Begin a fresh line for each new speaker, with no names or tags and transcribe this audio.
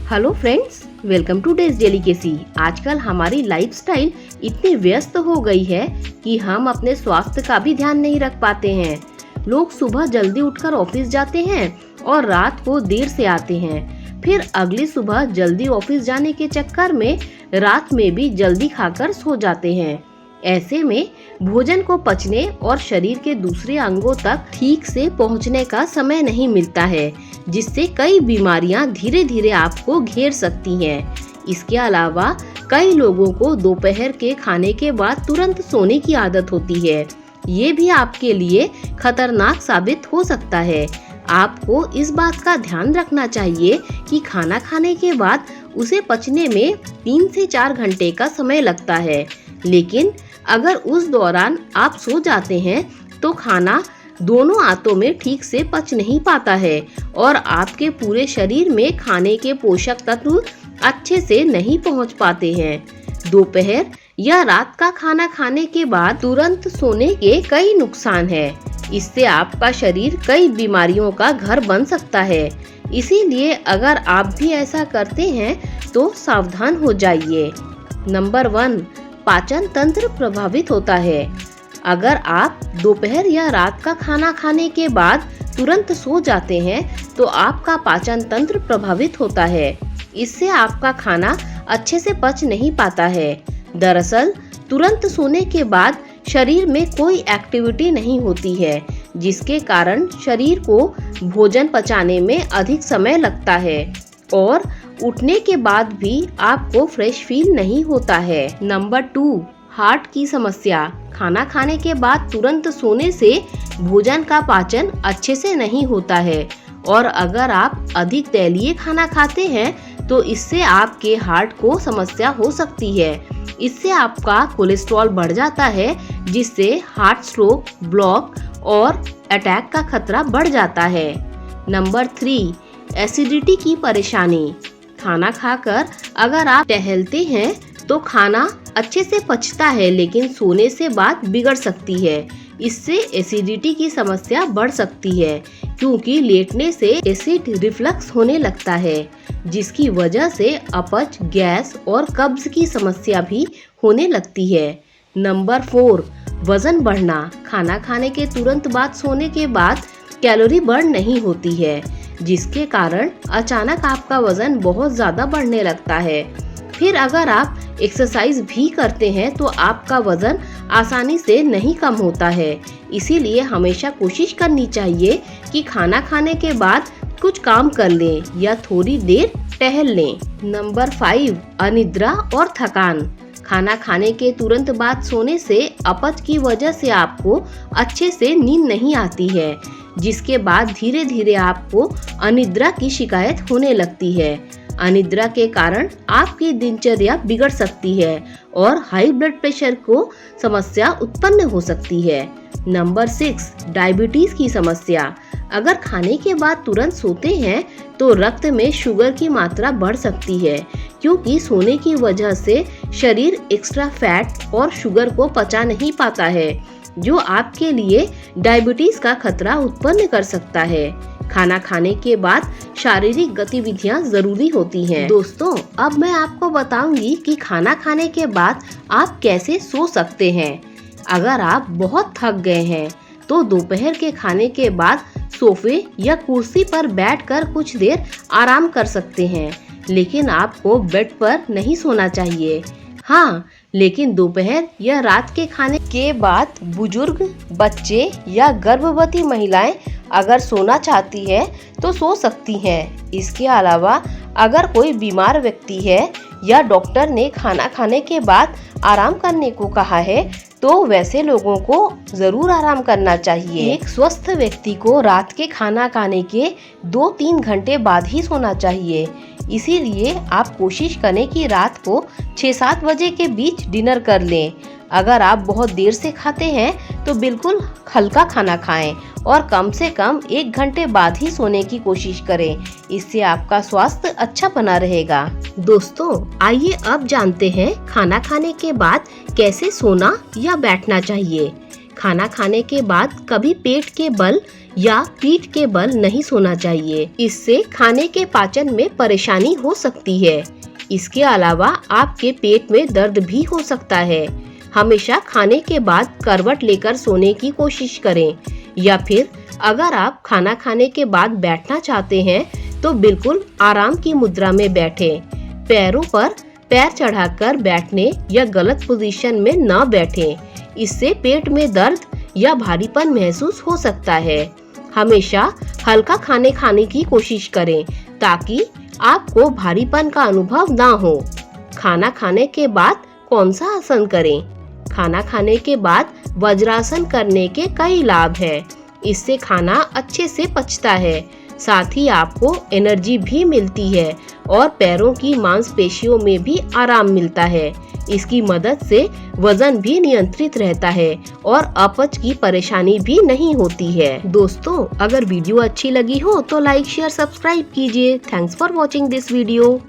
Hello friends, welcome two days delicacy. आजकल हमारी lifestyle इतनी व्यस्त हो गई है कि हम अपने स्वास्थ्य का भी ध्यान नहीं रख पाते हैं। लोग सुबह जल्दी उठकर ऑफिस जाते हैं और रात को देर से आते हैं। फिर अगली सुबह जल्दी ऑफिस जाने के चक्कर में रात में भी जल्दी खाकर सो जाते हैं। ऐसे में भोजन को पचने और शरीर के दूसरे अंगों तक ठीक से पहुंचने का समय नहीं मिलता है, जिससे कई बीमारियां धीरे धीरे आपको घेर सकती हैं। इसके अलावा कई लोगों को दोपहर के खाने के बाद तुरंत सोने की आदत होती है। ये भी आपके लिए खतरनाक साबित हो सकता है। आपको इस बात का ध्यान रखना चाहिए कि खाना खाने के बाद उसे पचने में 3 से 4 घंटे का समय लगता है, लेकिन अगर उस दौरान आप सो जाते हैं तो खाना दोनों आंतों में ठीक से पच नहीं पाता है और आपके पूरे शरीर में खाने के पोषक तत्व अच्छे से नहीं पहुंच पाते हैं। दोपहर या रात का खाना खाने के बाद तुरंत सोने के कई नुकसान हैं। इससे आपका शरीर कई बीमारियों का घर बन सकता है। इसीलिए अगर आप भी ऐसा करते हैं तो सावधान हो जाइए। नंबर 1, पाचन तंत्र प्रभावित होता है। अगर आप दोपहर या रात का खाना खाने के बाद तुरंत सो जाते हैं तो आपका पाचन तंत्र प्रभावित होता है। इससे आपका खाना अच्छे से पच नहीं पाता है। दरअसल तुरंत सोने के बाद शरीर में कोई एक्टिविटी नहीं होती है, जिसके कारण शरीर को भोजन पचाने में अधिक समय लगता है और उठने के बाद भी आपको फ्रेश फील नहीं होता है। नंबर 2, हार्ट की समस्या। खाना खाने के बाद तुरंत सोने से भोजन का पाचन अच्छे से नहीं होता है और अगर आप अधिक तैलीय खाना खाते हैं तो इससे आपके हार्ट को समस्या हो सकती है। इससे आपका कोलेस्ट्रॉल बढ़ जाता है, जिससे हार्ट स्ट्रोक, ब्लॉक और अटैक का खतरा बढ़ जाता है। नंबर 3, एसिडिटी की परेशानी। खाना खाकर अगर आप टहलते हैं तो खाना अच्छे से पचता है, लेकिन सोने से बात बिगड़ सकती है। इससे एसिडिटी की समस्या बढ़ सकती है, क्योंकि लेटने से एसिड रिफ्लक्स होने लगता है, जिसकी वजह से अपच, गैस और कब्ज की समस्या भी होने लगती है। नंबर 4, वजन बढ़ना। खाना खाने के तुरंत बाद सोने के बाद कैलोरी बर्न नहीं होती है, जिसके कारण अचानक आपका वजन बहुत ज़्यादा बढ़ने लगता है। फिर अगर आप एक्सरसाइज भी करते हैं तो आपका वजन आसानी से नहीं कम होता है। इसीलिए हमेशा कोशिश करनी चाहिए कि खाना खाने के बाद कुछ काम कर लें या थोड़ी देर टहल लें। नंबर 5, अनिद्रा और थकान। खाना खाने के तुरंत बाद सोने से अपच की वजह से आपको अच्छे से नींद नहीं आती है, जिसके बाद धीरे धीरे आपको अनिद्रा की शिकायत होने लगती है। अनिद्रा के कारण आपकी दिनचर्या बिगड़ सकती है और हाई ब्लड प्रेशर को समस्या उत्पन्न हो सकती है। नंबर 6, डायबिटीज की समस्या। अगर खाने के बाद तुरंत सोते हैं तो रक्त में शुगर की मात्रा बढ़ सकती है, क्योंकि सोने की वजह से शरीर एक्स्ट्रा फैट और शुगर को पचा नहीं पाता है, जो आपके लिए डायबिटीज का खतरा उत्पन्न कर सकता है। खाना खाने के बाद शारीरिक गतिविधियां जरूरी होती हैं। दोस्तों, अब मैं आपको बताऊंगी कि खाना खाने के बाद आप कैसे सो सकते हैं। अगर आप बहुत थक गए हैं तो दोपहर के खाने के बाद सोफे या कुर्सी पर बैठकर कुछ देर आराम कर सकते हैं, लेकिन आपको बेड पर नहीं सोना चाहिए। हाँ, लेकिन दोपहर या रात के खाने के बाद बुजुर्ग, बच्चे या गर्भवती महिलाएं अगर सोना चाहती है तो सो सकती हैं। इसके अलावा अगर कोई बीमार व्यक्ति है या डॉक्टर ने खाना खाने के बाद आराम करने को कहा है तो वैसे लोगों को जरूर आराम करना चाहिए। एक स्वस्थ व्यक्ति को रात के खाना खाने के 2-3 घंटे बाद ही सोना चाहिए। इसीलिए आप कोशिश करें कि रात को 6-7 बजे के बीच डिनर कर लें। अगर आप बहुत देर से खाते हैं तो बिल्कुल हल्का खाना खाएं और कम से कम 1 घंटे बाद ही सोने की कोशिश करें। इससे आपका स्वास्थ्य अच्छा बना रहेगा। दोस्तों, आइए अब जानते हैं खाना खाने के बाद कैसे सोना या बैठना चाहिए। खाना खाने के बाद कभी पेट के बल या पीठ के बल नहीं सोना चाहिए। इससे खाने के पाचन में परेशानी हो सकती है। इसके अलावा आपके पेट में दर्द भी हो सकता है। हमेशा खाने के बाद करवट लेकर सोने की कोशिश करें, या फिर अगर आप खाना खाने के बाद बैठना चाहते हैं तो बिल्कुल आराम की मुद्रा में बैठें। पैरों पर पैर चढ़ाकर बैठने या गलत पोजीशन में न बैठें। इससे पेट में दर्द या भारीपन महसूस हो सकता है। हमेशा हल्का खाने की कोशिश करें ताकि आपको भारीपन का अनुभव ना हो। खाना खाने के बाद कौन सा आसन करें? खाना खाने के बाद वज्रासन करने के कई लाभ हैं। इससे खाना अच्छे से पचता है, साथ ही आपको एनर्जी भी मिलती है और पैरों की मांसपेशियों में भी आराम मिलता है। इसकी मदद से वजन भी नियंत्रित रहता है और अपच की परेशानी भी नहीं होती है। दोस्तों, अगर वीडियो अच्छी लगी हो तो लाइक, शेयर, सब्सक्राइब कीजिए। Thanks for watching this video.